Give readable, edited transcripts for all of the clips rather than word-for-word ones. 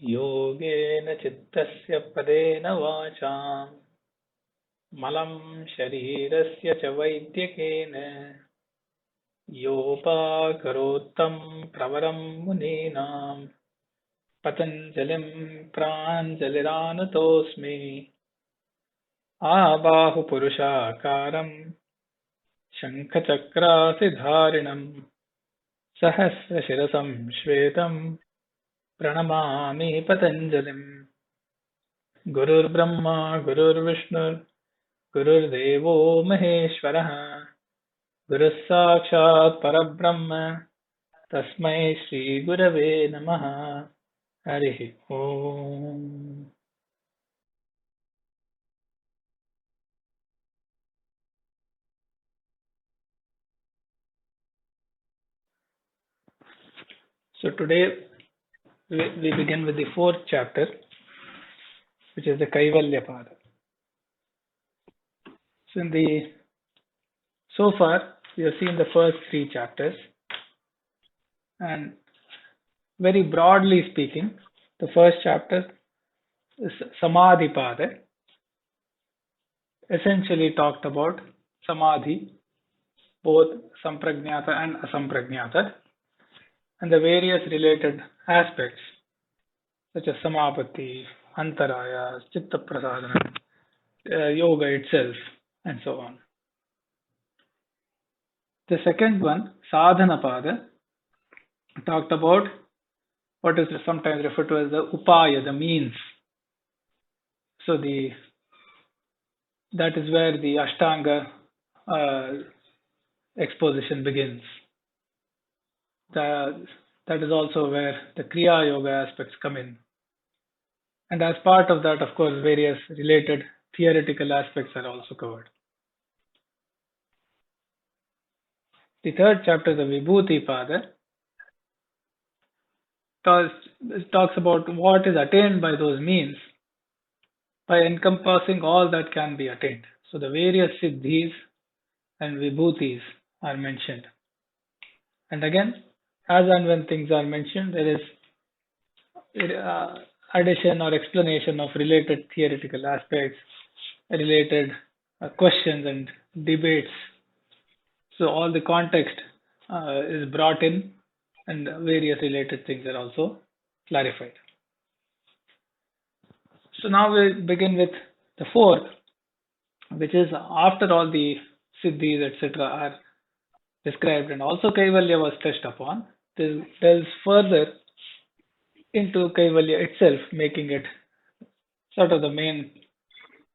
योगेन चित्तस्य पदेन वाचां मलं शरीरस्य च वैद्यकेन योपाकरोत्तं प्रवरं मुनीनां पतञ्जलिं प्राञ्जलिरानतोऽस्मि आबाहुपुरुषाकारं शङ्खचक्रासिधारिणं सहस्रशिरसं श्वेतं प्रणमामि पतञ्जलिम्। गुरुर्ब्रह्मा गुरुर्विष्णुर् गुरुर्देवो महेश्वरः गुरुः साक्षात् परब्रह्म तस्मै श्रीगुरवे नमः। हरिः ओम्। So today we begin with the fourth chapter, which is the Kaivalyapada. So far we have seen the first three chapters, and very broadly speaking, the first chapter is Samadhipada, essentially talked about Samadhi, both Samprajñāta and Asamprajñāta, and the various related aspects such as Samapatti, Antaraya, Chitta Prasadana, Yoga itself, and so on. The second one, Sadhanapada, talked about what is sometimes referred to as the Upaya, the means. So that is where the Ashtanga exposition begins. That is also where the Kriya Yoga aspects come in. And as part of that, of course, various related theoretical aspects are also covered. The third chapter, the Vibhuti Pada, talks about what is attained by those means by encompassing all that can be attained. So the various siddhis and vibhutis are mentioned. And again, as and when things are mentioned, there is addition or explanation of related theoretical aspects, related questions and debates. So all the context is brought in, and various related things are also clarified. So now we begin with the fourth, which is after all the siddhis, etc. are described and also Kaivalya was touched upon, this delves further into Kaivalya itself, making it sort of the main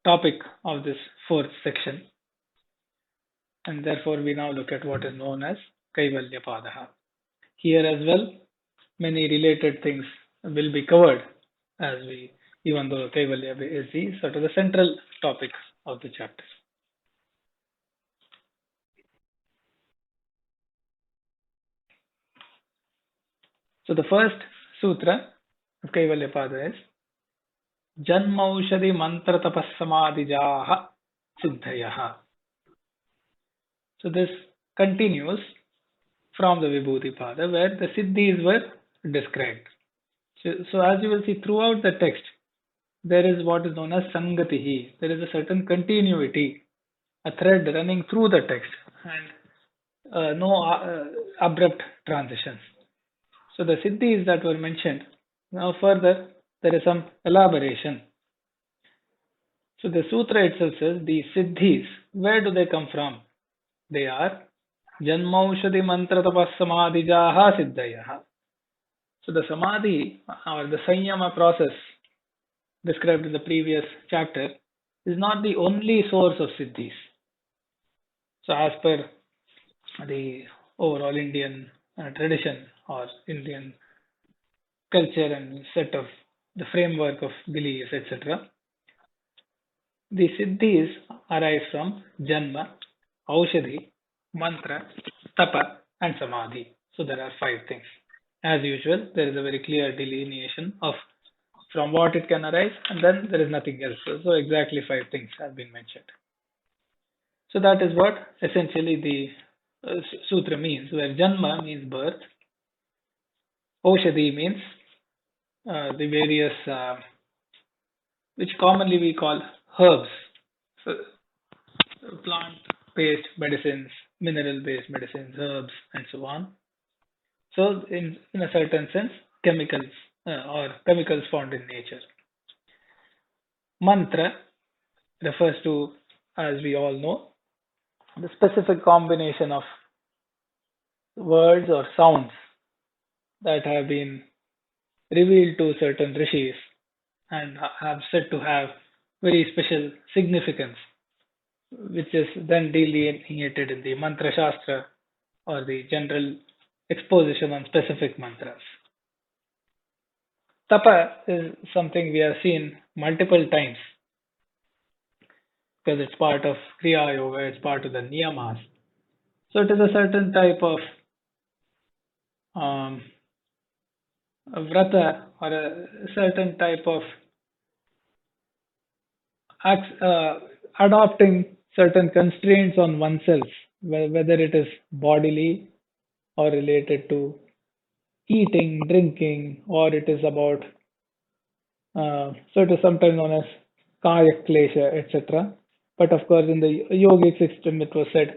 topic of this fourth section. And therefore we now look at what is known as Kaivalya Padaha. Here as well, many related things will be covered, even though Kaivalya is the sort of the central topic of the chapter. So the first sutra of Kaivalya Pada is janmauṣadhimantratapaḥsamādhijāḥ siddhayaḥ. So this continues from the Vibhuti Pada, where the siddhis were described. So as you will see throughout the text, there is what is known as sangatihi. There is a certain continuity, a thread running through the text, and no abrupt transitions. So the siddhis that were mentioned, now further there is some elaboration. So the sutra itself says the siddhis, where do they come from? They are janmauṣadhimantratapaḥsamādhijāḥ siddhayaḥ. So the samadhi or the sanyama process described in the previous chapter is not the only source of siddhis. So as per the overall Indian tradition or Indian culture and set of the framework of beliefs, etc., the siddhis arise from janma, auṣadhi, mantra, tapa, and samadhi. So there are 5 things. As usual, there is a very clear delineation of from what it can arise, and then there is nothing else. So exactly 5 things have been mentioned. So that is what essentially the sutra means, where janma means birth, auṣadhi means the various, which commonly we call herbs. So, plant-based medicines, mineral-based medicines, herbs, and so on. So, in a certain sense, chemicals or chemicals found in nature. Mantra refers to, as we all know, the specific combination of words or sounds that have been revealed to certain rishis and have said to have very special significance, which is then delineated in the mantra shastra or the general exposition on specific mantras. Tapa is something we have seen multiple times because it's part of Kriya Yoga, it's part of the Niyamas. So it is a certain type of a vrata or a certain type of adopting certain constraints on oneself, whether it is bodily or related to eating, drinking, or it is about, so it is sometimes known as kaya klesha, etc. But of course, in the yogic system, it was said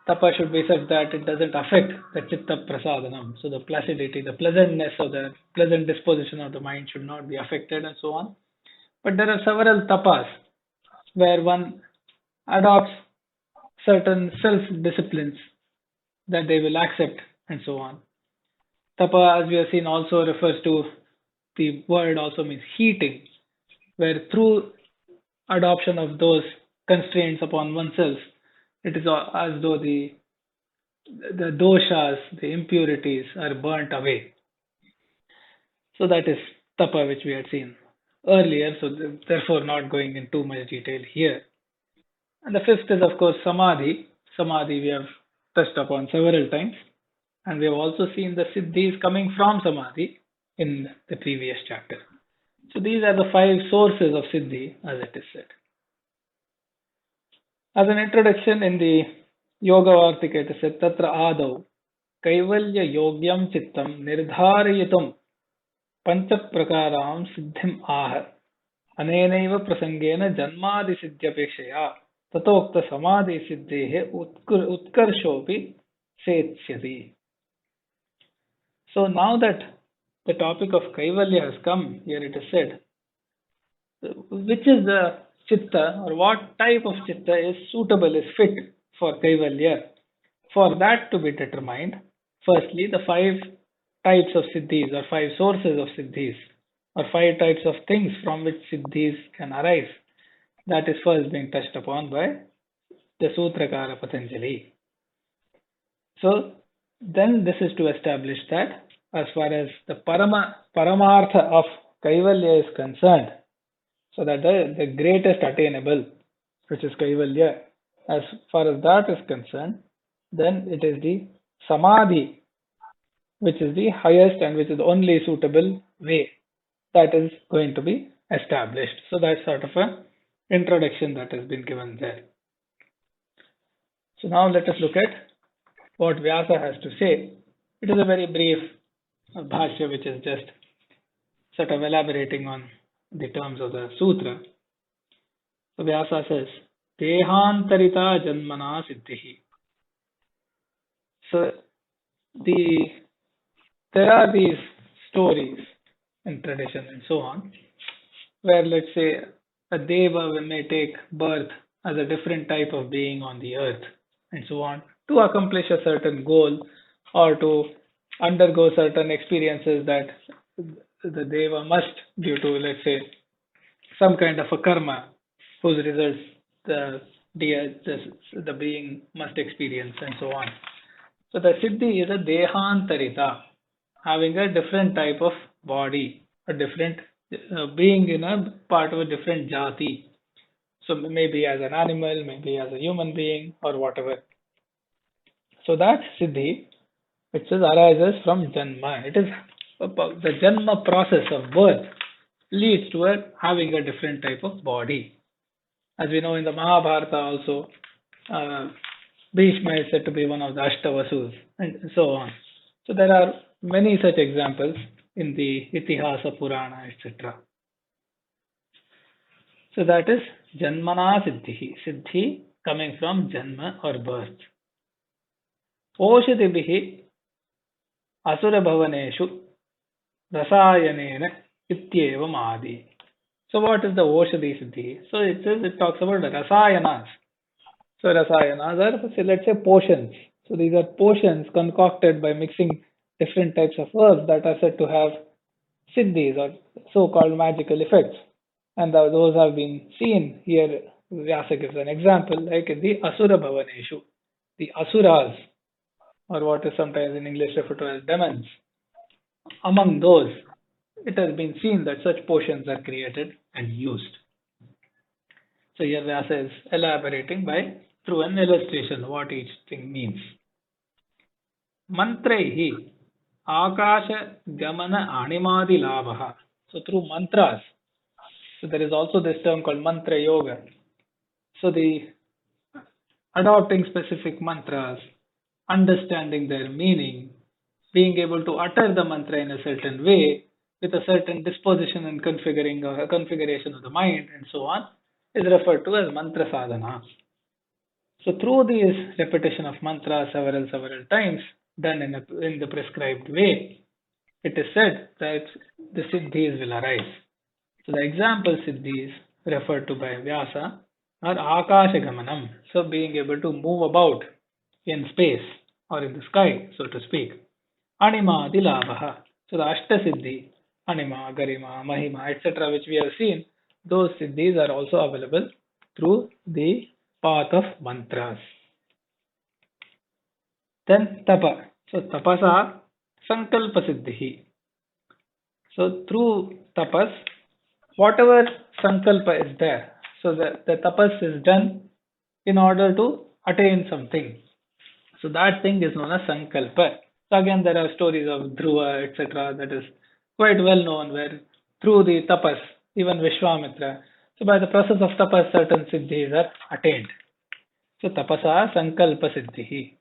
tapa should be such that it doesn't affect the chitta prasadanam. So the placidity, the pleasantness or the pleasant disposition of the mind should not be affected and so on. But there are several tapas where one adopts certain self-disciplines that they will accept and so on. Tapa, as we have seen, also refers to, the word also means heating, where through adoption of those constraints upon oneself, it is as though the doshas, the impurities are burnt away. So that is tapa, which we had seen earlier, so therefore not going in too much detail here. And the fifth is, of course, samadhi. Samadhi we have touched upon several times, and we have also seen the siddhis coming from samadhi in the previous chapter. So these are the 5 sources of siddhi, as it is said. As an introduction in the Yoga Vartika, it is said, Tatra Adau Kaivalya Yogyam Chittam Nirdharayitum Pancha Prakaram Siddhim Ah Anenaiva Prasangena Janmadi Siddhyapekshaya Tatokta Samadhi Siddhehe Utkarshopi Setsyati. So now that the topic of Kaivalya has come, here it is said, which is the chitta or what type of chitta is suitable, is fit for Kaivalya. For that to be determined, firstly, the 5 types of siddhis or 5 sources of siddhis or 5 types of things from which siddhis can arise, that is first being touched upon by the Sutrakara Patanjali. So then this is to establish that as far as the Paramartha of Kaivalya is concerned, so that the greatest attainable, which is Kaivalya, as far as that is concerned, then it is the Samadhi, which is the highest and which is the only suitable way that is going to be established. So that's sort of an introduction that has been given there. So now let us look at what Vyasa has to say. It is a very brief bhashya which is just sort of elaborating on the terms of the sutra. So Vyasa says, Dehantarita Janmana Siddhihi. So there are these stories in tradition and so on, where let's say a deva may take birth as a different type of being on the earth and so on to accomplish a certain goal or to undergo certain experiences that the deva must, due to let's say some kind of a karma whose results the being must experience and so on. So the siddhi is a dehantarita, having a different type of body, a different being in a part of a different jati. So maybe as an animal, maybe as a human being or whatever. So that siddhi, which arises from janma. It is the janma process of birth leads to having a different type of body. As we know in the Mahabharata also, Bhishma is said to be one of the Ashtavasus and so on. So there are many such examples in the Itihasa Purana, etc. So that is Janmana Siddhi. Siddhi coming from Janma or birth. Oshadibhihi Asura Bhavaneshu Rasayanena Ityevam Adi. So what is the Oshadhi Siddhi? So it talks about the Rasayanas. So Rasayanas are, so let's say, potions. So these are potions concocted by mixing different types of herbs that are said to have siddhis or so-called magical effects. And those have been seen here. Vyasa gives an example, like in the Asura Bhavaneshu, the Asuras, or what is sometimes in English referred to as demons. Among those, it has been seen that such potions are created and used. So here Vyasa is elaborating through an illustration what each thing means. Mantraihi Akasha Gamana Animadi Labha. So through mantras. So there is also this term called mantra yoga. So the adopting specific mantras, understanding their meaning, being able to utter the mantra in a certain way, with a certain disposition and configuration of the mind, and so on, is referred to as mantra sadhana. So through this repetition of mantra several times, done in the prescribed way, it is said that the siddhis will arise. So the example siddhis referred to by Vyasa are Akasha Gamanam, so being able to move about in space or in the sky, so to speak. Anima Dilabha, so the Ashta Siddhi, Anima, Garima, Mahima, etc., which we have seen, those siddhis are also available through the path of mantras. Then Tapa, so Tapasa Sankalpa Siddhi. So through tapas, whatever sankalpa is there, so the tapas is done in order to attain something. So that thing is known as sankalpa. So again, there are stories of Dhruva, etc., that is quite well known, where through the tapas, even Vishwamitra, so by the process of tapas, certain siddhis are attained. So tapasa sankalpa siddhi.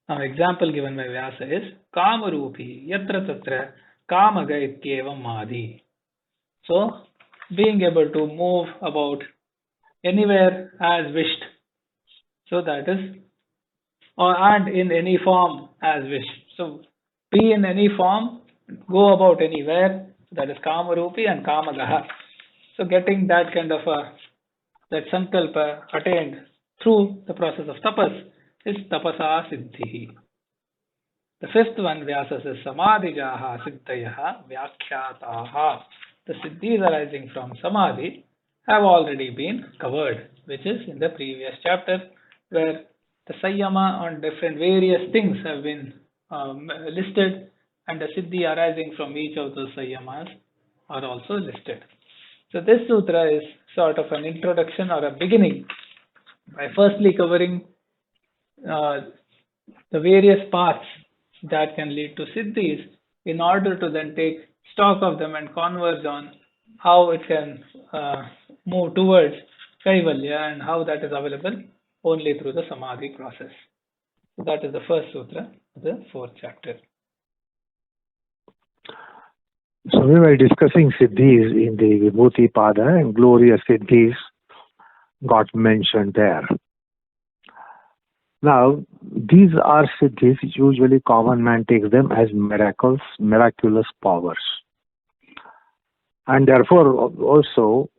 Now example given by Vyasa is Kamarupi Yatra Tatra Kamaga Ityevam Adi. So being able to move about anywhere as wished. So that is, and in any form as wished. So be in any form, go about anywhere. That is Kamarupi and Kamagaha. So getting that kind of that sankalpa attained through the process of tapas is tapasa siddhi. The fifth one, Vyasa says Samadhijāḥ siddhayaḥ vyakhyātāḥ. The siddhis arising from samadhi have already been covered, which is in the previous chapter, where the sayyama on different various things have been listed, and the siddhi arising from each of those sayyamas are also listed. So this sutra is sort of an introduction or a beginning by firstly covering the various paths that can lead to siddhis, in order to then take stock of them and converge on how it can move towards kaivalya and how that is available only through the samadhi process. So that is the first sutra, the fourth chapter. So we were discussing siddhis in the Vibhuti Pada, and glorious siddhis got mentioned there. Now, these are siddhis, usually common man takes them as miracles, miraculous powers. And therefore, also,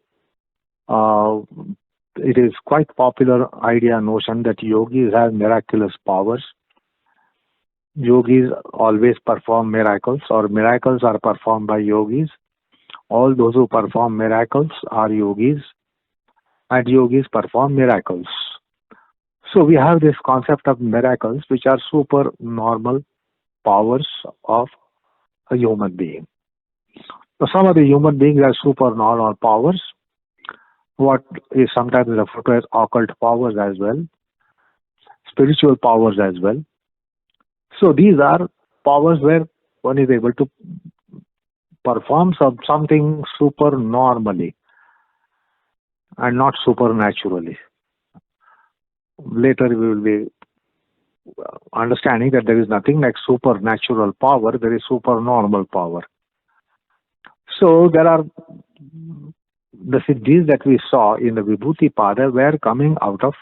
it is quite popular idea, notion that yogis have miraculous powers. Yogis always perform miracles, or miracles are performed by yogis. All those who perform miracles are yogis, and yogis perform miracles. So we have this concept of miracles, which are super normal powers of a human being. So some of the human beings have super normal powers, what is sometimes referred to as occult powers as well, spiritual powers as well. So these are powers where one is able to perform something super normally and not supernaturally. Later we will be understanding that there is nothing like supernatural power, there is supernormal power. So there are the siddhis that we saw in the Vibhuti Pada were coming out of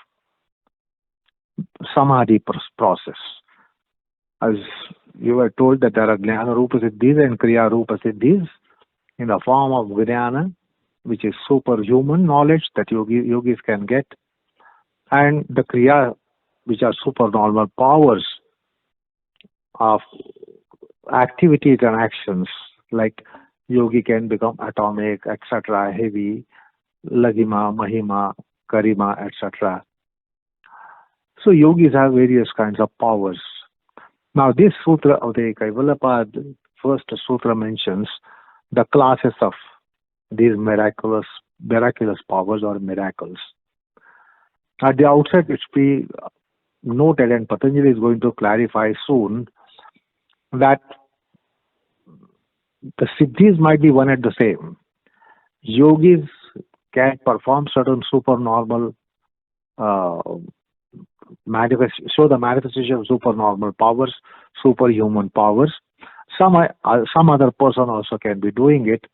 samadhi process. As you were told that there are jnana rupa siddhis and kriya rupa siddhis in the form of jnana, which is superhuman knowledge that yogis can get, and the kriya, which are supernormal powers of activities and actions, like yogi can become atomic, etc., heavy, laghima, mahima, karima, etc. So yogis have various kinds of powers. Now this sutra of the Kaivalapad, first sutra mentions the classes of these miraculous powers or miracles. At the outset, it should be noted, and Patanjali is going to clarify soon, that the siddhis might be one and the same. Yogis can perform certain supernormal, show the manifestation of supernormal powers, superhuman powers. Some other person also can be doing it.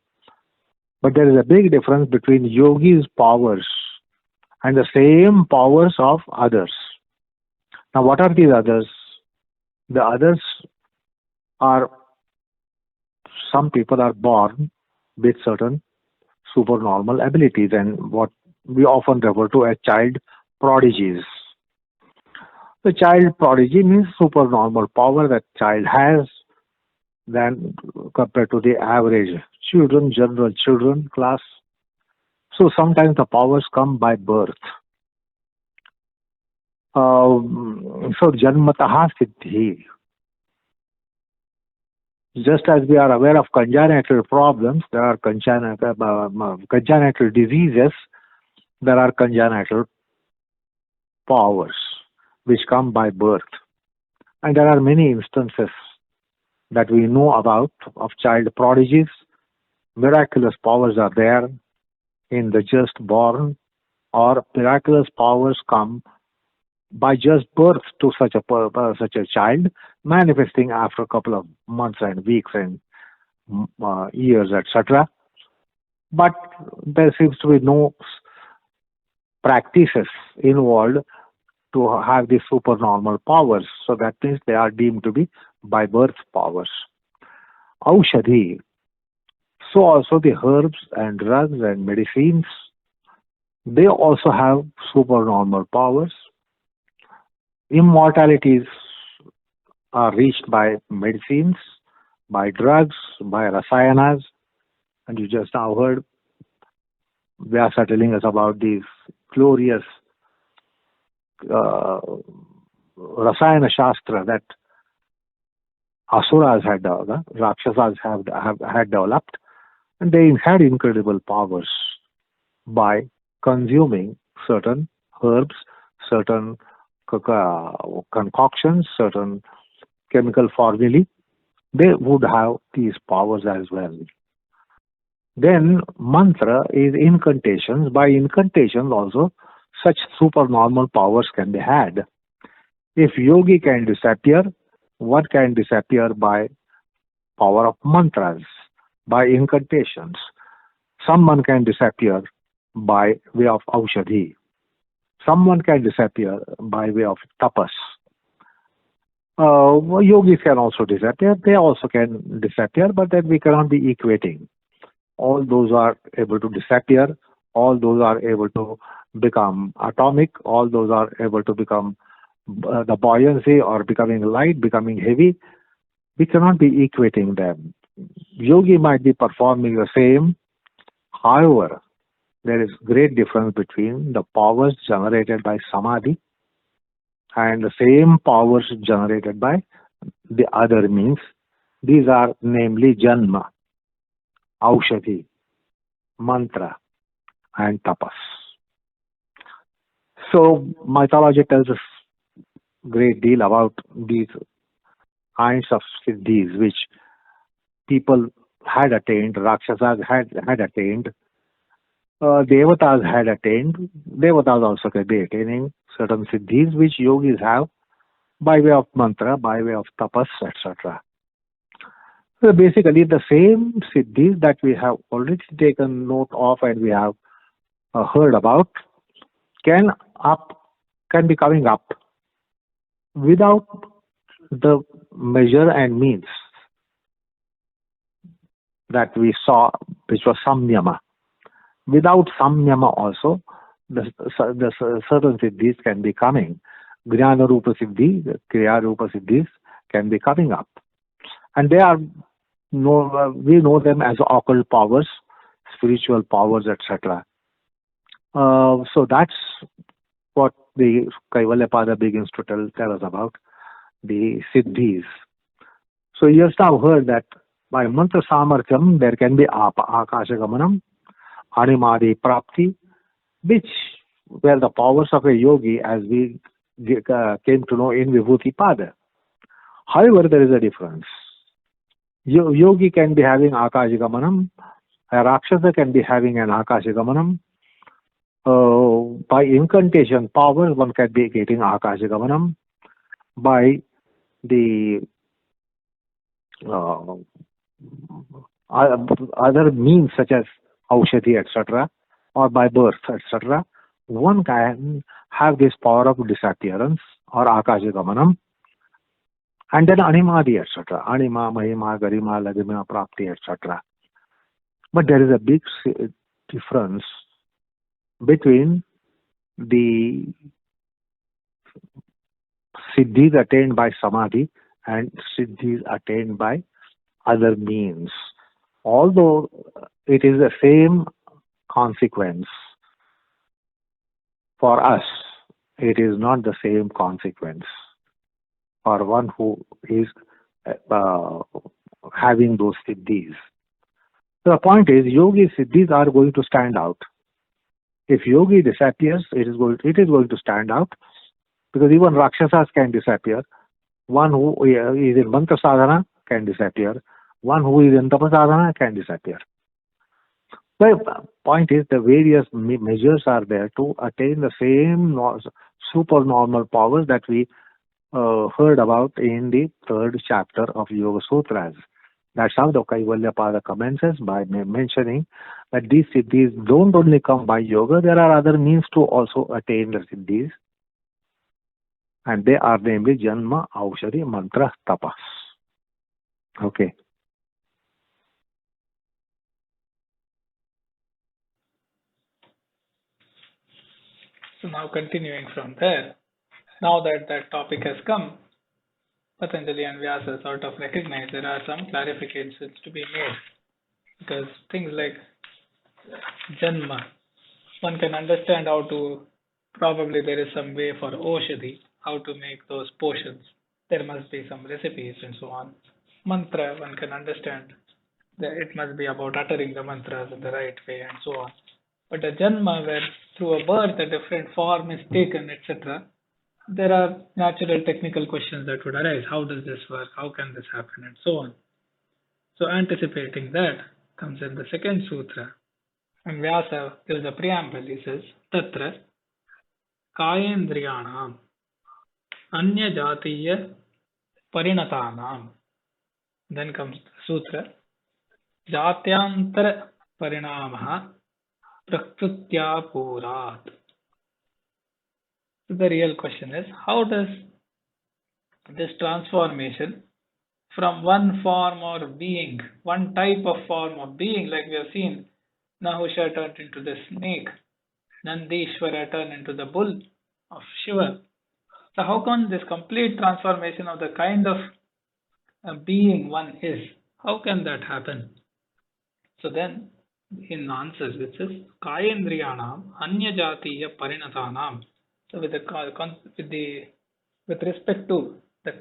But there is a big difference between yogis' powers and the same powers of others. Now, what are these others? The others are, some people are born with certain supernormal abilities and what we often refer to as child prodigies. The child prodigy means supernormal power that child has than compared to the average children, general children class. So sometimes the powers come by birth. So janmataḥ siddhi. Just as we are aware of congenital problems, there are congenital diseases, there are congenital powers which come by birth. And there are many instances that we know about of child prodigies. Miraculous powers are there in the just born, or miraculous powers come by just birth to such a child, manifesting after a couple of months and weeks and years, etc. But there seems to be no practices involved to have these supernormal powers. So that means they are deemed to be by birth powers. Aushadhi. So also the herbs and drugs and medicines, they also have supernormal powers. Immortalities are reached by medicines, by drugs, by rasayanas. And you just now heard Vyasa telling us about these glorious rasayana shastra that asuras had developed, rakshasas had developed, and they had incredible powers by consuming certain herbs, certain concoctions, certain chemical formulae. They would have these powers as well. Then mantra is incantations. By incantations also, such supernormal powers can be had. If yogi can disappear, one can disappear by power of mantras, by incantations. Someone can disappear by way of aushadhi. Someone can disappear by way of tapas. Yogis can also disappear. They also can disappear, but then we cannot be equating. All those are able to disappear. All those are able to become atomic. All those are able to become the buoyancy or becoming light, becoming heavy. We cannot be equating them. Yogi might be performing the same. However, there is great difference between the powers generated by samadhi and the same powers generated by the other means. These are namely janma, aushadhi, mantra, and tapas. So mythology tells us a great deal about these kinds of siddhis which people had attained, rakshasas had attained, devatas had attained. Devatas also can be attaining certain siddhis which yogis have by way of mantra, by way of tapas, etc. So basically, the same siddhis that we have already taken note of and we have heard about can be coming up without the measure and means that we saw, which was samyama. Without samyama also, the certain siddhis can be coming. Jnana rupa siddhi, kriya rupa siddhis can be coming up. And they are, we know them as occult powers, spiritual powers, etc. So that's what the Kaivalyapada begins to tell us about, the siddhis. So you have now heard that by mantra samarthyam there can be akashagamanam, animadi prapti, which were the powers of a yogi as we came to know in Vibhuti Pada. However, there is a difference. Yogi can be having akashagamanam, a Rakshasa can be having an akashagamanam. By incantation power, one can be getting akashagamanam. By the other means such as aushadhi, etc., or by birth, etc., one can have this power of disappearance or akashagamanam, and then animadi, etc., anima, mahima, garima, ladima, prapti, etc. But there is a big difference between the siddhis attained by samadhi and siddhis attained by other means. Although it is the same consequence, for us, it is not the same consequence for one who is having those siddhis. So the point is, yogi siddhis are going to stand out. If yogi disappears, it is going to stand out, because even Rakshasas can disappear. One who is in mantra sadhana can disappear. One who is in tapa sadhana can disappear. The point is, the various measures are there to attain the same supernormal powers that we heard about in the 3rd chapter of Yoga Sutras. That's how the Kaivalyapada commences by mentioning that these siddhis don't only come by yoga, there are other means to also attain the siddhis. And they are namely janmauṣadhimantratapaḥ. Okay. So now continuing from there, now that that topic has come, Patanjali and Vyasa sort of recognize there are some clarifications to be made, because things like janma, one can understand how to, probably there is some way for oshadhi, how to make those potions. There must be some recipes and so on. Mantra, one can understand that it must be about uttering the mantras in the right way and so on. But a janma, where through a birth a different form is taken, etc., there are natural technical questions that would arise. How does this work? How can this happen? And so on. So anticipating that comes in the 2nd sutra. And Vyasa gives a preamble. He says, Tatra kayendriyanam anya jātiya parinatānaṁ. Then comes the sutra, jātyantarapariṇāmaḥ prakṛtyāpūrāt. So the real question is, how does this transformation from one form or being, one type of form of being, like we have seen, Nahusha turned into the snake, Nandishvara turned into the bull of Shiva. So how can this complete transformation of the kind of being one is, how can that happen? So then, in answers, it says, Kayendriyanam anya jātiya parinatānaṁ. So with respect to the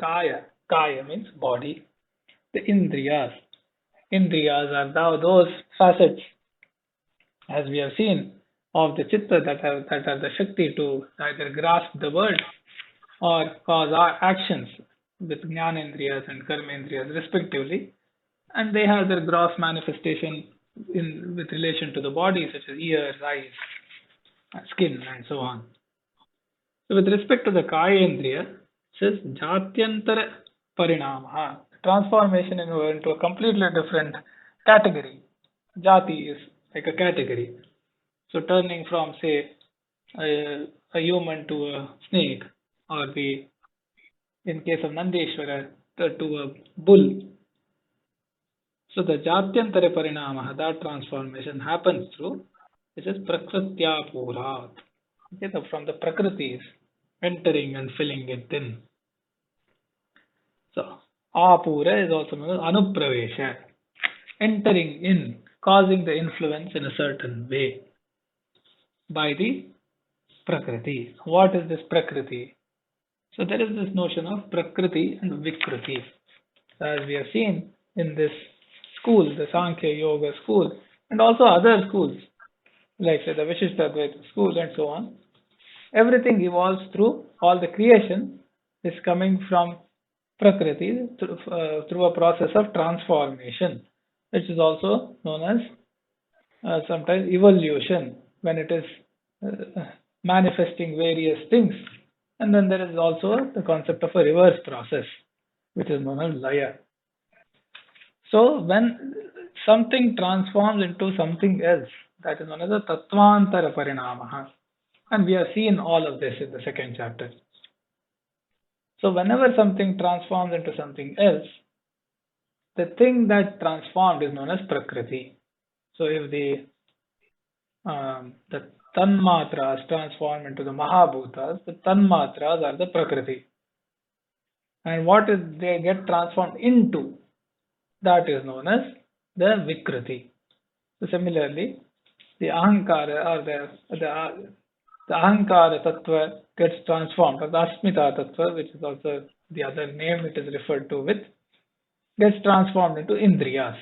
kaya means body, the indriyas are now those facets, as we have seen, of the chitta that are the shakti to either grasp the world or cause our actions with jnanendriyas and karmendriyas respectively, and they have their gross manifestation with relation to the body, such as ears, eyes, skin, and so on. So with respect to the kaya indriya, it says jātyantarapariṇāmaḥ, transformation into a completely different category. Jati is like a category. So turning from, say, a human to a snake, or in case of Nandeshwara, to a bull. So the jātyantarapariṇāmaḥ, that transformation happens through, which is prakṛtyāpūrāt. Okay, from the prakriti, entering and filling it in. So apura is also known as anupravesha, entering in, causing the influence in a certain way by the prakriti. What is this prakriti? So there is this notion of prakriti and vikriti. As we have seen in this school, the Sankhya Yoga school, and also other schools, like say the Vishishtadvaita school and so on. Everything evolves through, all the creation is coming from prakriti through a process of transformation, which is also known as sometimes evolution, when it is manifesting various things. And then there is also the concept of a reverse process, which is known as laya. So when something transforms into something else, that is known as a tattvantarapariṇāmaḥ. And we have seen all of this in the second chapter. So whenever something transforms into something else, the thing that transformed is known as prakriti. So if the tanmatras transform into the mahabhutas, the tanmatras are the prakriti. And what is they get transformed into, that is known as the vikriti. So similarly, the ahankara or the ahankara tattva gets transformed, or the asmita tattva, which is also the other name it is referred to with, gets transformed into indriyas.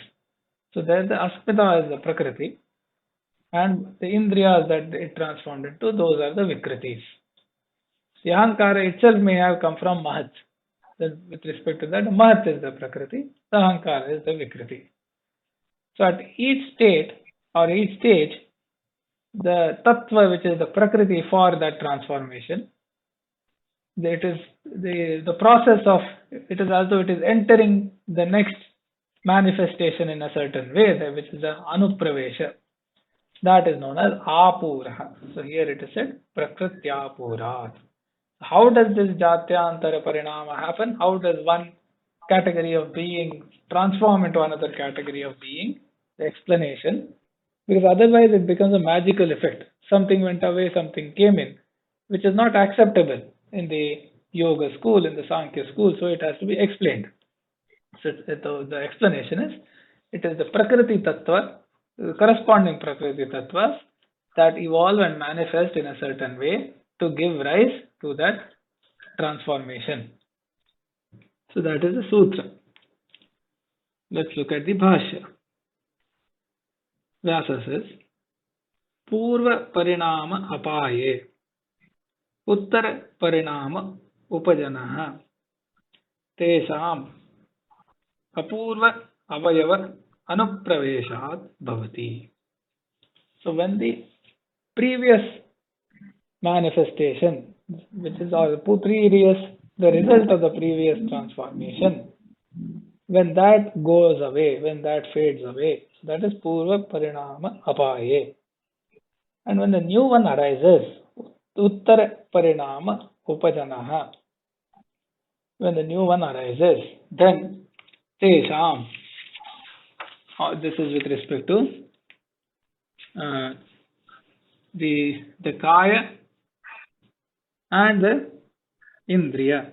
So there the asmita is the prakriti, and the indriyas that it transformed into, those are the vikritis. The ahankara itself may have come from mahat. Then with respect to that, mahat is the prakriti, the ahankara is the vikriti. So at each state or each stage, the tattva, which is the prakriti for that transformation, it is the process of, it is as though it is entering the next manifestation in a certain way, which is the anupravesha. That is known as apura. So here it is said prakṛtyāpūrāt. How does this jātyantarapariṇāmaḥ happen? How does one category of being transform into another category of being? The explanation. Because otherwise it becomes a magical effect. Something went away, something came in, which is not acceptable in the yoga school, in the Sankhya school, so it has to be explained. So the explanation is, it is the prakriti tattva, the corresponding prakriti tattvas that evolve and manifest in a certain way to give rise to that transformation. So that is the sutra. Let's look at the bhashya. Vyasa says, Purva parinama apaye, Uttara parinama upajanaha, Tesham apurva avayava anupraveshat bhavati. So when the previous manifestation, which is the result of the previous transformation, when that goes away, when that fades away, so that is purva parinama apaye. And when the new one arises, uttara parinama upajanaha, when the new one arises, then tesham, this is with respect to the kaya and the indriya,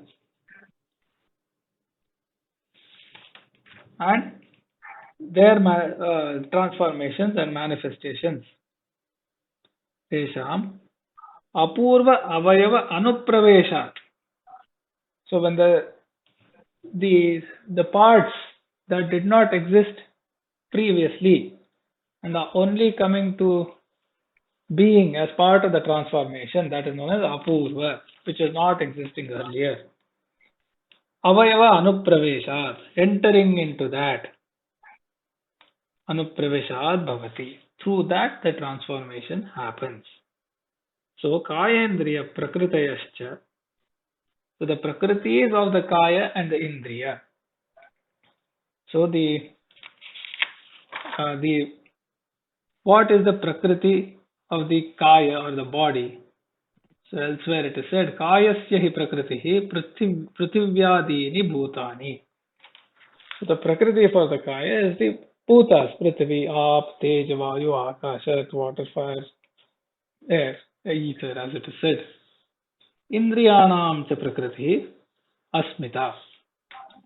and their transformations and manifestations. Tesham apurva avayava anupraveshat. So when the parts that did not exist previously and are only coming to being as part of the transformation, that is known as apurva, which is not existing earlier. Avayava anupraveshat, entering into that. Anupraveshat bhavati. Through that the transformation happens. So kayendriya prakritayascha. So the prakritis of the kaya and the indriya, So what is the prakriti of the kaya or the body? So elsewhere it is said, kayasya hi prakritihi prithivyaadini bhutani. So the prakriti for the kaya is the bhutas, prithvi, aap, tej, vayu, akash, earth, water, fire, air, ether, as it is said. Indriyanam cha prakriti asmita.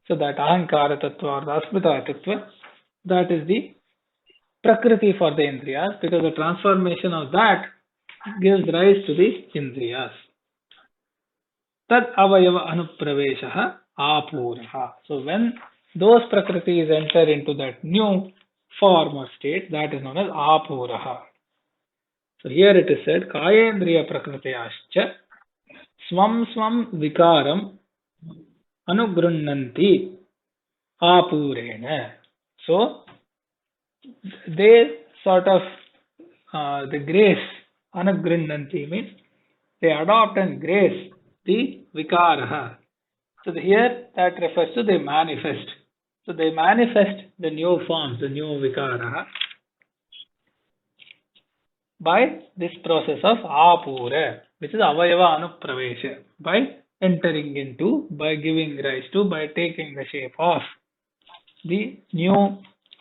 So that ahankara tattva or the asmita tattva, that is the prakriti for the indriyas, because the transformation of that gives rise to the indriyas. Tad avayava anupraveshaha apuraha. So when those prakritis enter into that new form or state, that is known as apuraha. So here it is said, kayendriya prakritayascha swam swam vikaram anugrunnanti apurena. So they sort of the grace, anugrunnanti means they adopt and grace the vikaraha. So here that refers to they manifest. So they manifest the new forms, the new vikaraha, by this process of apura, which is avayava anupravesha, by entering into, by giving rise to, by taking the shape of the new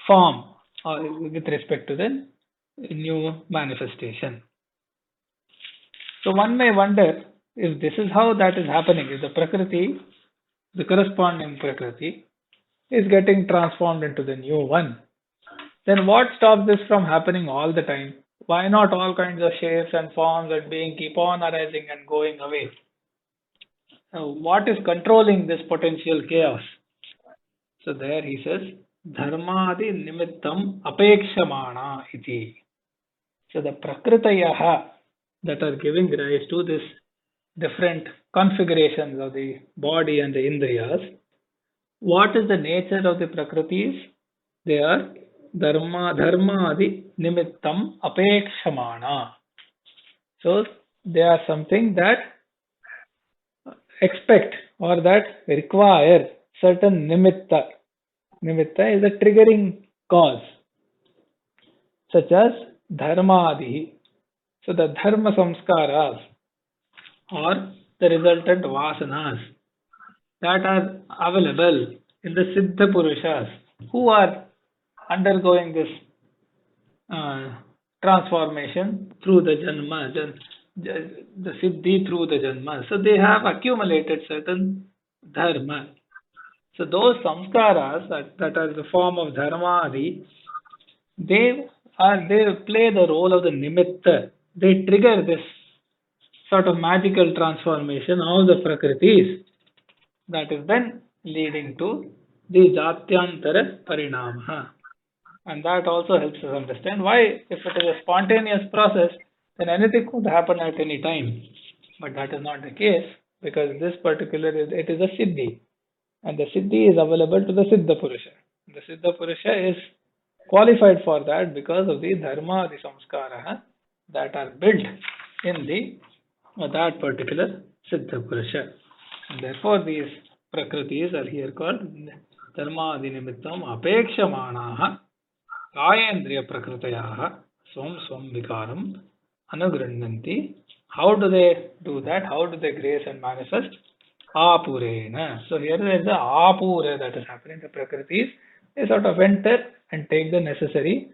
form with respect to the new manifestation. So one may wonder if this is how that is happening, if the prakriti, the corresponding prakriti, is getting transformed into the new one, then what stops this from happening all the time? Why not all kinds of shapes and forms and being keep on arising and going away? What is controlling this potential chaos? So there he says, dharmadi nimittam apekshamana iti. So the prakṛtīnāṃ that are giving rise to this different configurations of the body and the indriyas, what is the nature of the prakritis? They are dharmadi nimittam apekshamana. So they are something that expect or that require certain nimitta. Nimitta is a triggering cause, such as dharmadi. So the dharma samskaras or the resultant vasanas that are available in the siddha purushas who are undergoing this transformation through the janma, the siddhi through the janma. So they have accumulated certain dharma. So those samskaras that are the form of dharmadi, they play the role of the nimitta. They trigger this sort of magical transformation of the prakritis that is then leading to the jātyantarapariṇāmaḥ. And that also helps us understand why, if it is a spontaneous process, then anything could happen at any time. But that is not the case, because this particular, it is a siddhi. And the siddhi is available to the siddha purusha. The siddha purusha is qualified for that because of the dharma, the samskara that are built in the that particular siddha purusha. And therefore these prakritis are here called dharma nimittam apekshamanaha kayendriya prakritayah swam swam vikaram anugrunnanti. How do they do that? How do they grace and manifest? Apurena. So here there is the apura that is happening. The prakritis, they sort of enter and take the necessary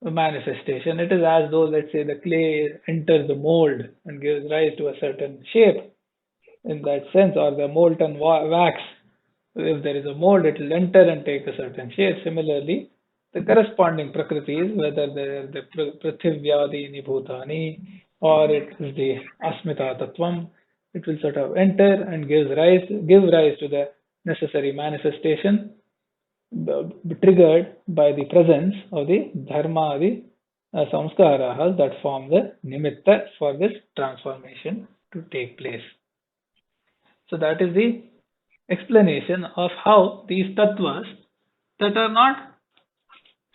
manifestation. It is as though, let's say, the clay enters the mold and gives rise to a certain shape in that sense, or the molten wax. If there is a mold, it will enter and take a certain shape. Similarly, the corresponding prakritis, whether the prithivyaadini bhutani or it is the asmita tattvam, it will sort of enter and give rise to the necessary manifestation triggered by the presence of the dharma, the samskarahas that form the nimitta for this transformation to take place. So that is the explanation of how these tattvas that are not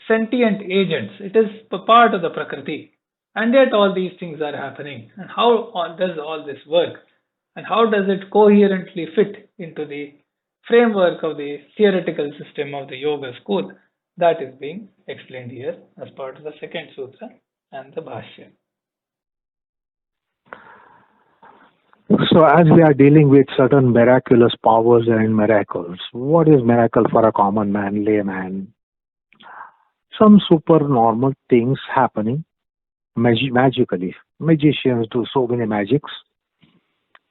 sentient agents, it is part of the prakriti, and yet all these things are happening. And how does all this work? And how does it coherently fit into the framework of the theoretical system of the yoga school, that is being explained here as part of the second sutra and the bhashya. So as we are dealing with certain miraculous powers and miracles, what is miracle for a common man, layman? Some supernormal things happening magically. Magicians do so many magics.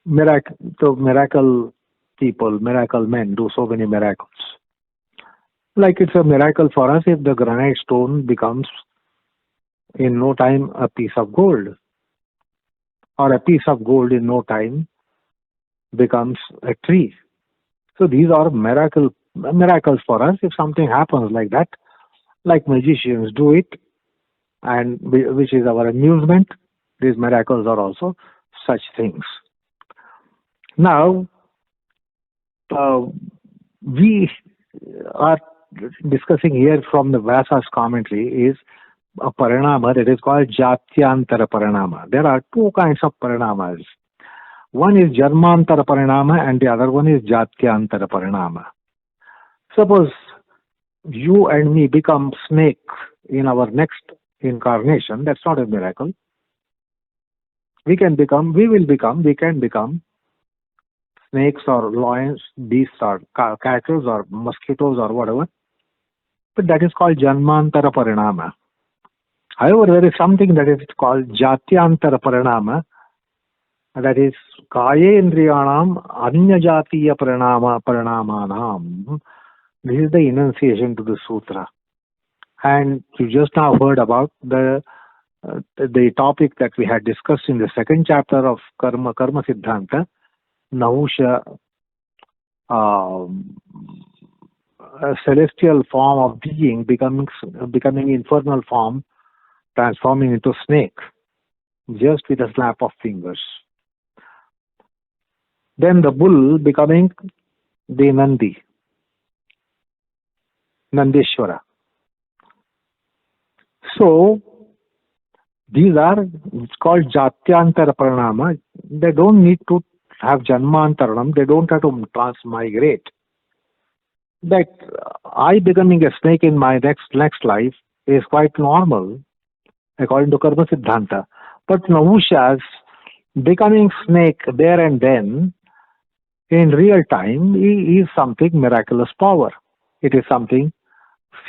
Miracle people, miracle men do so many miracles. Like it's a miracle for us if the granite stone becomes in no time a piece of gold, or a piece of gold in no time becomes a tree. So these are miracles for us if something happens like that, like magicians do it, and which is our amusement. These miracles are also such things. Now, we are discussing here from the Vyasa's commentary is a parināma that is called jātyantarapariṇāmaḥ. There are two kinds of parinamas. One is janmauṣadhimantratapaḥsamādhijāḥ and the other one is jātyantarapariṇāmaḥ. Suppose you and me become snake in our next incarnation, that's not a miracle. We can become snakes or lions, beasts or cattle or mosquitoes or whatever. But that is called janmauṣadhimantratapaḥsamādhijāḥ. However, there is something that is called jātyantarapariṇāmaḥ, that is kāyendriyanam anyajatiya parināmanam. This is the enunciation to the sutra. And you just now heard about the topic that we had discussed in the second chapter of Karma Siddhanta, Nahusha, a celestial form of being becoming infernal form, transforming into snake, just with a snap of fingers. Then the bull becoming the Nandeshwara. So these are, it's called jātyantarapariṇāmaḥ. They don't need to have janmantaranam, they don't have to transmigrate. That I becoming a snake in my next life is quite normal according to Karma Siddhanta. But Nahusha's becoming snake there and then in real time is something miraculous power. It is something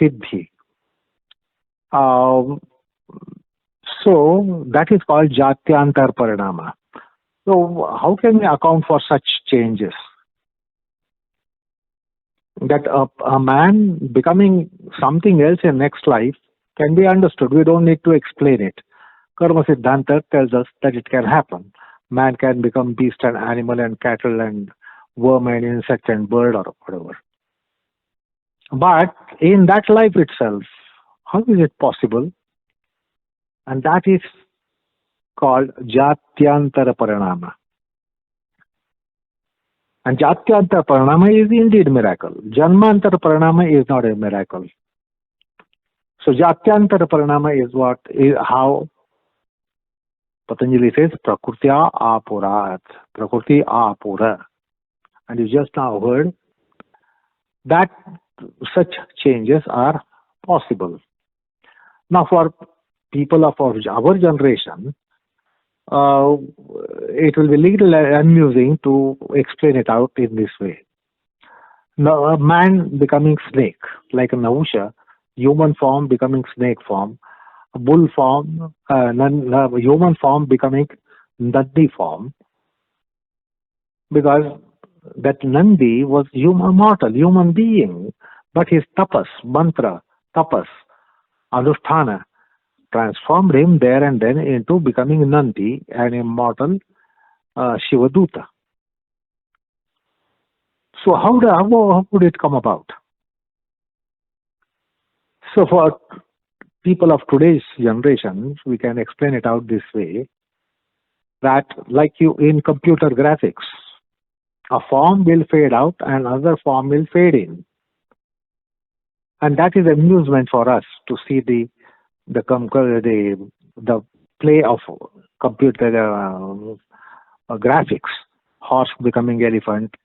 siddhi. So that is called jātyantarapariṇāmaḥ. So how can we account for such changes? That a man becoming something else in next life can be understood. We don't need to explain it. Karma Siddhanta tells us that it can happen. Man can become beast and animal and cattle and worm and insect and bird or whatever. But in that life itself, how is it possible? And that is called jātyantarapariṇāmaḥ. And jātyantarapariṇāmaḥ is indeed a miracle. Janmauṣadhimantratapaḥsamādhijāḥ is not a miracle. So jātyantarapariṇāmaḥ is how Patanjali says prakṛtyāpūrāt, prakṛtīāpūrāt. And you just now heard that such changes are possible. Now for people of our generation, it will be little amusing to explain it out in this way. Now, a man becoming snake, like a Nahusha, human form becoming snake form, a bull form, human form becoming Nandi form, because that Nandi was mortal, human being, but his tapas, mantra, anusthana, transformed him there and then into becoming Nandi, an immortal Shivaduta. So how would it come about? So for people of today's generation, we can explain it out this way, that like you in computer graphics, a form will fade out and another form will fade in. And that is amusement for us to see the play of computer graphics, horse becoming elephant,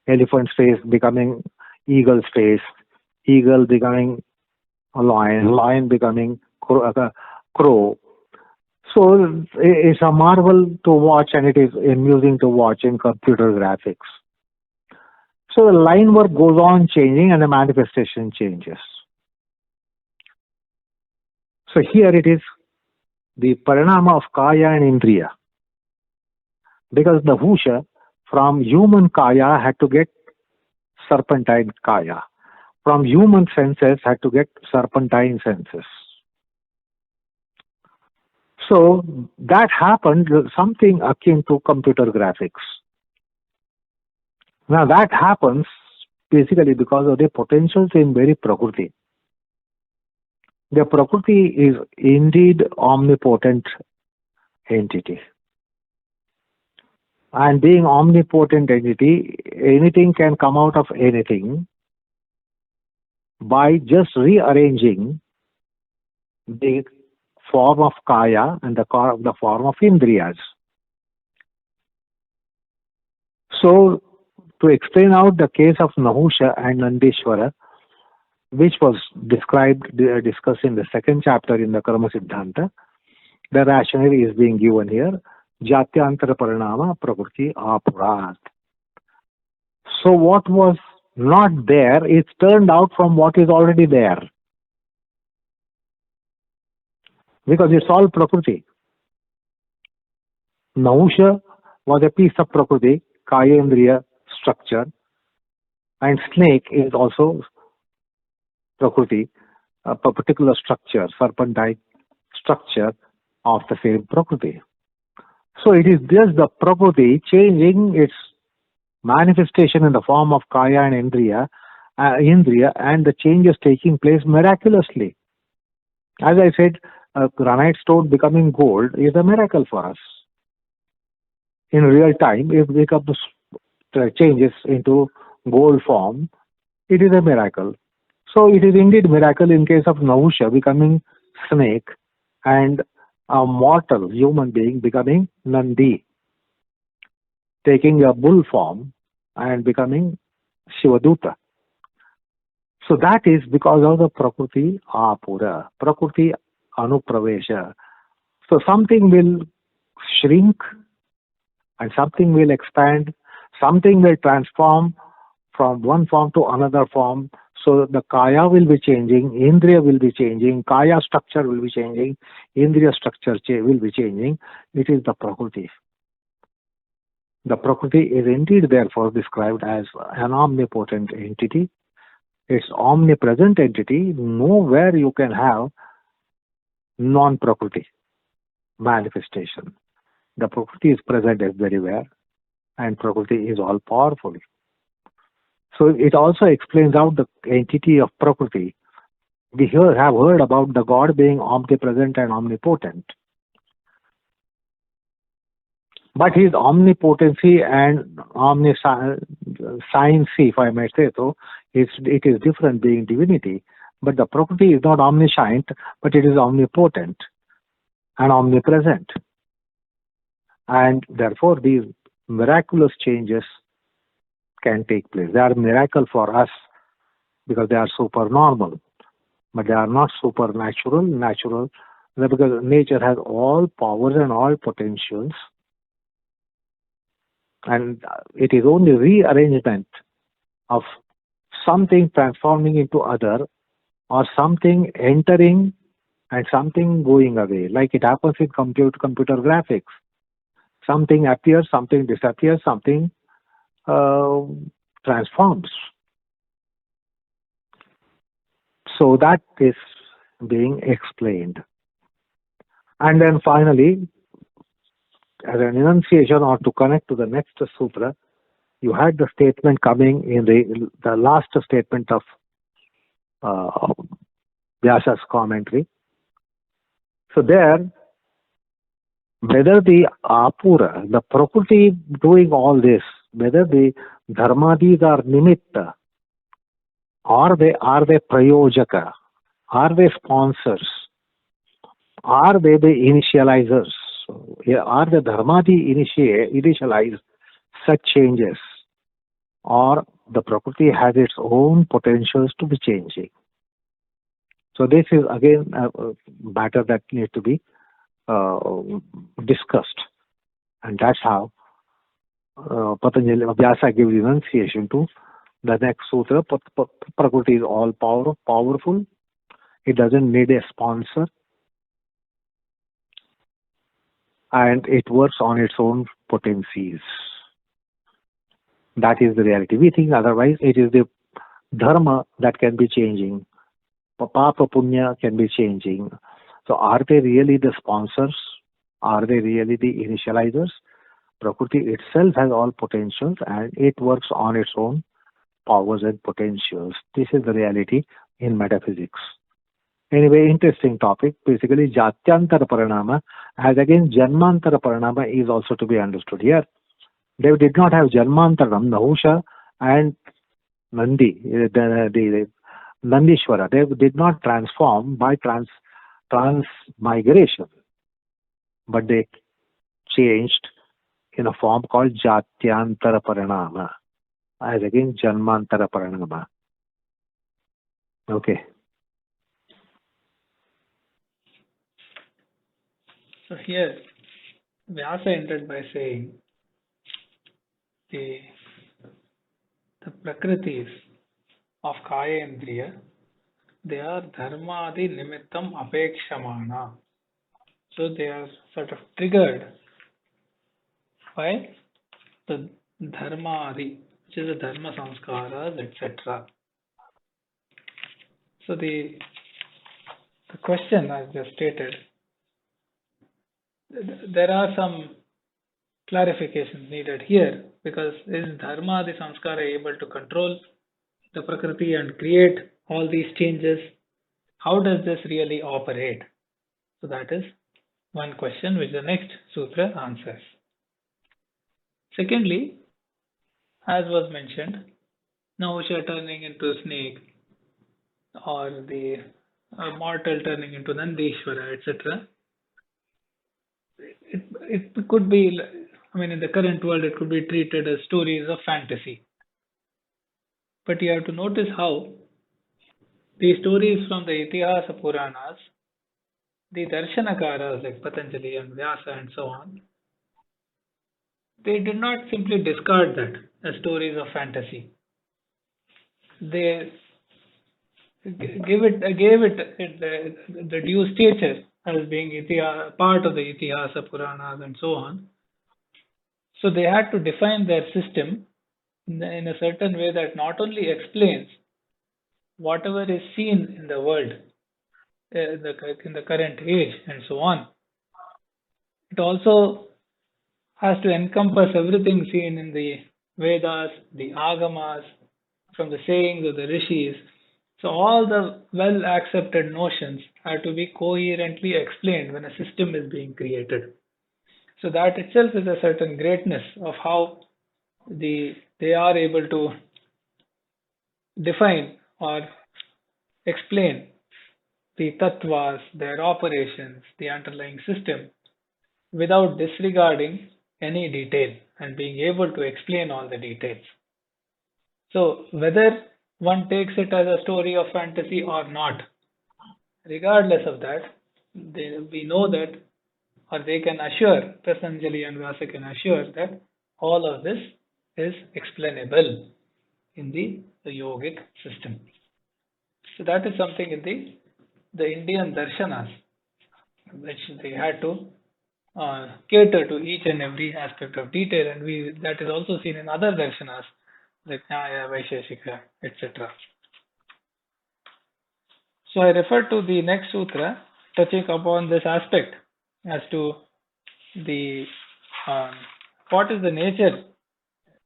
elephant's face becoming eagle's face, eagle becoming a lion, lion becoming crow. So it's a marvel to watch, and it is amusing to watch in computer graphics. So the line work goes on changing and the manifestation changes. So here it is the parināma of kaya and indriya. Because the Husha from human kaya had to get serpentine kaya. From human senses had to get serpentine senses. So that happened something akin to computer graphics. Now that happens basically because of the potentials in very prakrti. The prakrti is indeed omnipotent entity. And being omnipotent entity, anything can come out of anything by just rearranging the form of kaya and the form of indriyas. So, to explain out the case of Nahusha and Nandishvara, which was discussed in the second chapter in the Karma Siddhanta, the rationale is being given here. Jātyantarapariṇāmaḥ prakṛtīnāṃ. So what was not there, it's turned out from what is already there. Because it's all prakrti. Nahusha was a piece of prakrti, kaya indriya structure, and snake is also prakrti, a particular structure, serpentine structure of the same prakrti. So it is just the prakrti changing its manifestation in the form of kaya and indriya, and the changes taking place miraculously. As I said, a granite stone becoming gold is a miracle for us. In real time, if it changes into gold form, it is a miracle. So it is indeed miracle in case of Nahusha becoming snake and a mortal human being becoming Nandi, taking a bull form and becoming Shivaduta. So that is because of the prakrti apura, prakrti anupravesha. So something will shrink and something will expand, something will transform from one form to another form. So the kaya will be changing, indriya will be changing, kaya structure will be changing, indriya structure will be changing. It is the prakrti. The prakrti is indeed therefore described as an omnipotent entity. It's omnipresent entity. Nowhere you can have non-prakrti manifestation. The prakrti is present everywhere, and prakrti is all powerful. So it also explains out the entity of prakrti. We here have heard about the God being omnipresent and omnipotent. But his omnipotency and omniscience, if I might say so, it is different being divinity. But the prakrti is not omniscient, but it is omnipotent and omnipresent. And therefore these miraculous changes can take place. They are a miracle for us because they are supernormal, but they are not natural, because nature has all powers and all potentials, and it is only rearrangement of something transforming into other, or something entering and something going away, like it happens in computer graphics. Something appears, something disappears, something transforms. So that is being explained. And then finally, as an enunciation or to connect to the next sutra, you had the statement coming in the last statement of Vyasa's commentary. So there, whether the apura, the prakrti doing all this, whether the dharmadis are nimitta, are they prayojaka, are they sponsors, are they the initializers, are the dharmadi initialize such changes, or the Prakriti has its own potentials to be changing. So this is again a matter that needs to be discussed, and that's how Patanjali Vyasa gives enunciation to the next sutra. Prakriti is all powerful. It doesn't need a sponsor, and it works on its own potencies. That is the reality. We think otherwise. It is the dharma that can be changing. Papa punya can be changing. So are they really the sponsors? Are they really the initializers? Prakriti itself has all potentials and it works on its own powers and potentials. This is the reality in metaphysics. Anyway, interesting topic. Basically, jātyantarapariṇāmaḥ, as again janmauṣadhimantratapaḥsamādhijāḥ is also to be understood here. They did not have janmantaram, Nahusha and Nandi, the Nandishwara. They did not transform by transmigration, but they changed in a form called jātyantarapariṇāmaḥ, as again janmauṣadhimantratapaḥsamādhijāḥ. Okay. So here, Vyasa ended by saying the prakritis of kaya indriya, they are dharmadi nimittam apekshamana. So they are sort of triggered by the dharmadi, which is the dharma samskaras, etc. So the question, as just stated, there are some clarifications needed here, because is dharma the samskara able to control the prakriti and create all these changes? How does this really operate? So that is one question which the next sutra answers. Secondly, as was mentioned, Nahusha turning into a snake, or the mortal turning into Nandishwara, etc. It could be, I mean, in the current world, it could be treated as stories of fantasy. But you have to notice how these stories from the Itihasa Puranas, the Darshanakaras like Patanjali and Vyasa and so on, they did not simply discard that as stories of fantasy. They gave it the due stature as being part of the Itihasa Puranas and so on. So they had to define their system in a certain way that not only explains whatever is seen in the world, in the current age and so on, it also has to encompass everything seen in the Vedas, the Agamas, from the sayings of the Rishis. So all the well accepted notions have to be coherently explained when a system is being created. So that itself is a certain greatness of how they are able to define or explain the tattvas, their operations, the underlying system, without disregarding any detail and being able to explain all the details. So whether one takes it as a story of fantasy or not, regardless of that, we know that, or they can assure, Patanjali and Vyasa can assure that all of this is explainable in the yogic system. So that is something in the Indian darshanas, which they had to cater to each and every aspect of detail, and that is also seen in other darshanas like Nyaya, Vaisheshika, etc. So I refer to the next sutra touching upon this aspect as to the what is the nature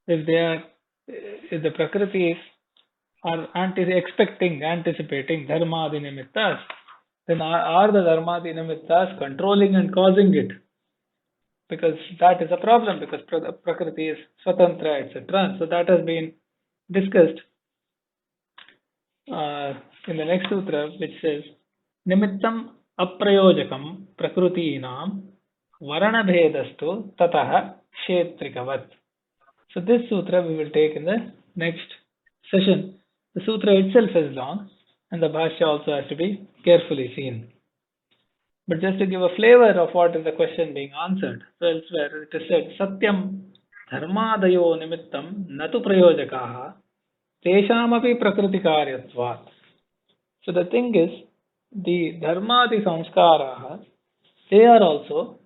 if the prakritis are anticipating dharmadi nimittas, then are the dharmadi nimittas controlling and causing it? Because that is a problem, because prakriti is swatantra, etc. So that has been discussed in the next sutra, which says nimittamaprayojakaṃ prakṛtīnāṃ varaṇabhedastu tataḥ kṣetrikavat. So this sutra we will take in the next session, the sutra itself is long and the bhashya also has to be carefully seen. But just to give a flavor of what is the question being answered, so elsewhere it is said, Satyam dharmadayo nimittam natu prayojakaha teshamapi prakṛtikaryatvat. So the thing is, the dharmadi samskaraha, they are also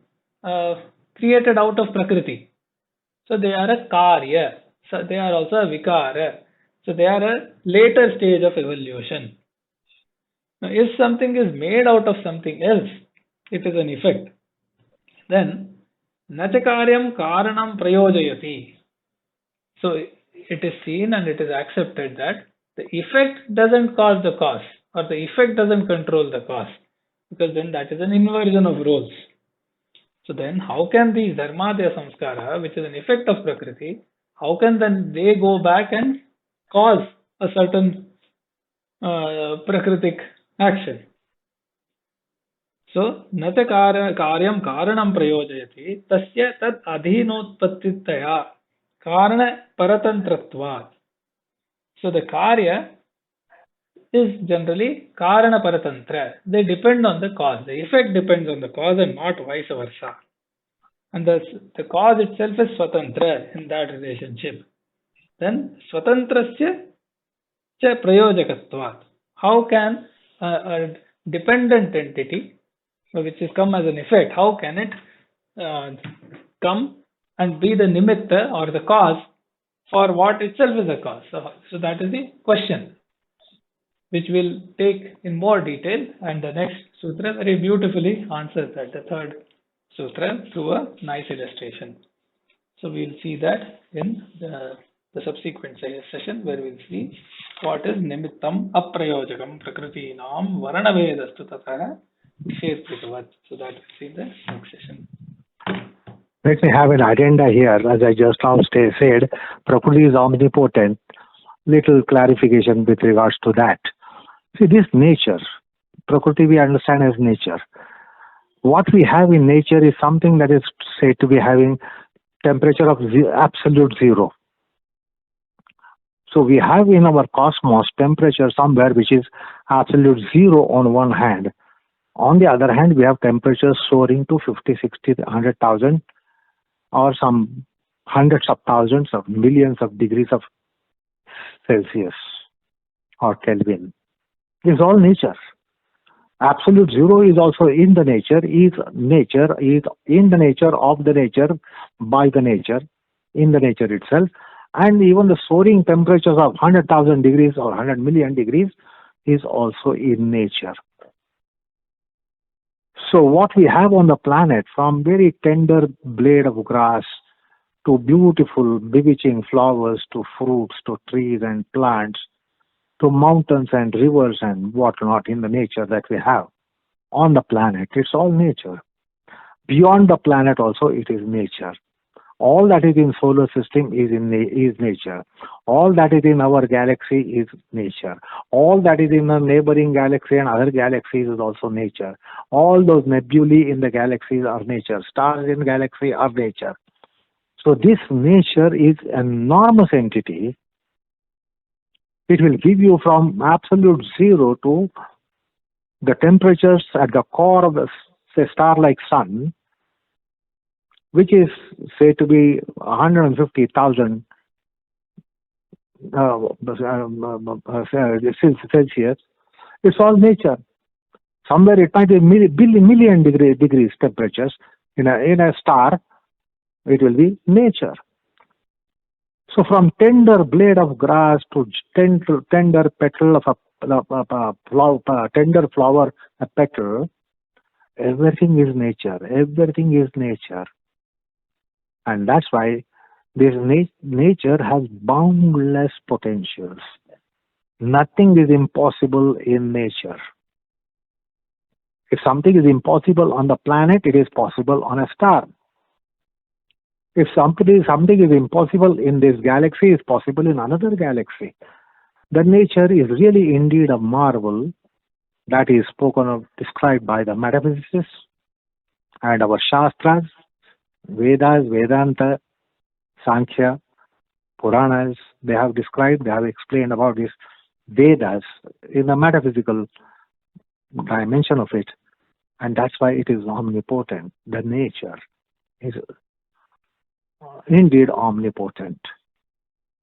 created out of prakriti. So they are a karya. So they are also a vikara. So they are a later stage of evolution. Now, if something is made out of something else, it is an effect. Then, nachakaryam karanam prayojayati. So it is seen and it is accepted that the effect doesn't cause the cause, or the effect doesn't control the cause, because then that is an inversion of roles. So then how can these dharmadya samskara, which is an effect of prakriti, how can then they go back and cause a certain prakritic action? So nata karyam karanam prayojayati tasya tad adhinotpattitaya karana paratantratvat. So the karya is generally karana paratantra. They depend on the cause. The effect depends on the cause and not vice versa. And the cause itself is swatantra in that relationship. Then swatantrasya cha prayojakatvat. How can a dependent entity, which has come as an effect, how can it come and be the nimitta or the cause for what itself is a cause? So that is the question, which we'll take in more detail, and the next sutra very beautifully answers that, the third sutra, through a nice illustration. So we'll see that in the subsequent session, where we'll see what is nimittamaprayojakaṃ prakṛtīnāṃ varaṇabhedastu tataḥ kṣetrikavat. So that we'll see in the next session. Let me have an addenda here. As I just now said, Prakriti is omnipotent. Little clarification with regards to that. See, this nature, Prakriti we understand as nature. What we have in nature is something that is said to be having temperature of absolute zero. So we have in our cosmos temperature somewhere which is absolute zero on one hand. On the other hand, we have temperatures soaring to 50, 60, 100,000 or some hundreds of thousands of millions of degrees of Celsius or Kelvin. It's all nature. Absolute zero is also in the nature, is in the nature of the nature, by the nature, in the nature itself. And even the soaring temperatures of 100,000 degrees or 100 million degrees is also in nature. So what we have on the planet, from very tender blade of grass to beautiful bewitching flowers to fruits to trees and plants to mountains and rivers and whatnot in the nature that we have on the planet, it's all nature. Beyond the planet also it is nature. All that is in solar system is nature. All that is in our galaxy is nature. All that is in the neighboring galaxy and other galaxies is also nature. All those nebulae in the galaxies are nature. Stars in the galaxy are nature. So this nature is an enormous entity. It will give you from absolute zero to the temperatures at the core of a star-like sun, which is said to be 150,000 Celsius. It's all nature. Somewhere it might be million degrees temperatures. In a star, it will be nature. So from tender blade of grass to tender petal of a tender flower, a petal, everything is nature. Everything is nature. And that's why this nature has boundless potentials. Nothing is impossible in nature. If something is impossible on the planet, it is possible on a star. If something is impossible in this galaxy, it's possible in another galaxy. The nature is really indeed a marvel that is spoken of, described by the metaphysicists and our Shastras, Vedas, Vedanta, Sankhya, Puranas, they have described, they have explained about this. Vedas in the metaphysical dimension of it, and that's why it is omnipotent. The nature is indeed omnipotent.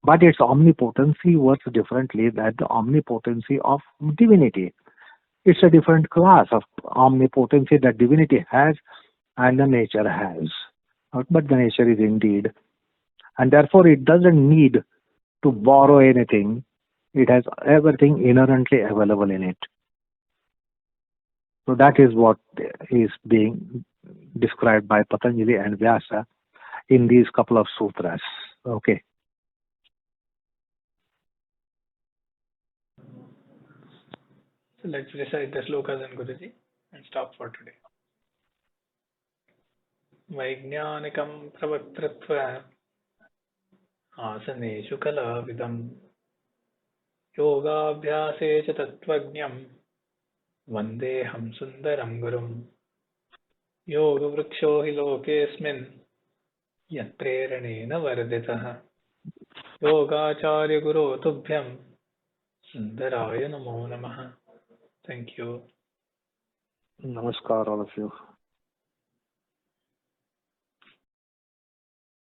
But its omnipotency works differently than the omnipotency of divinity. It's a different class of omnipotency that divinity has and the nature has. But the nature is indeed. And therefore it doesn't need to borrow anything. It has everything inherently available in it. So that is what is being described by Patanjali and Vyasa in these couple of sutras. Okay. So let's recite the slokas and Guruji and stop for today. Vaijñānikam pravaktatva आसनेषु कलाविदम् योगाभ्यासे च तत्त्वज्ञम् वन्देऽहं सुन्दरं गुरुम् योगवृक्षो हि लोकेऽस्मिन् यत्प्रेरणेन वर्धितः योगाचार्यगुरो तुभ्यं सुन्दराय नमो नमः. Thank you. Namaskar all of you.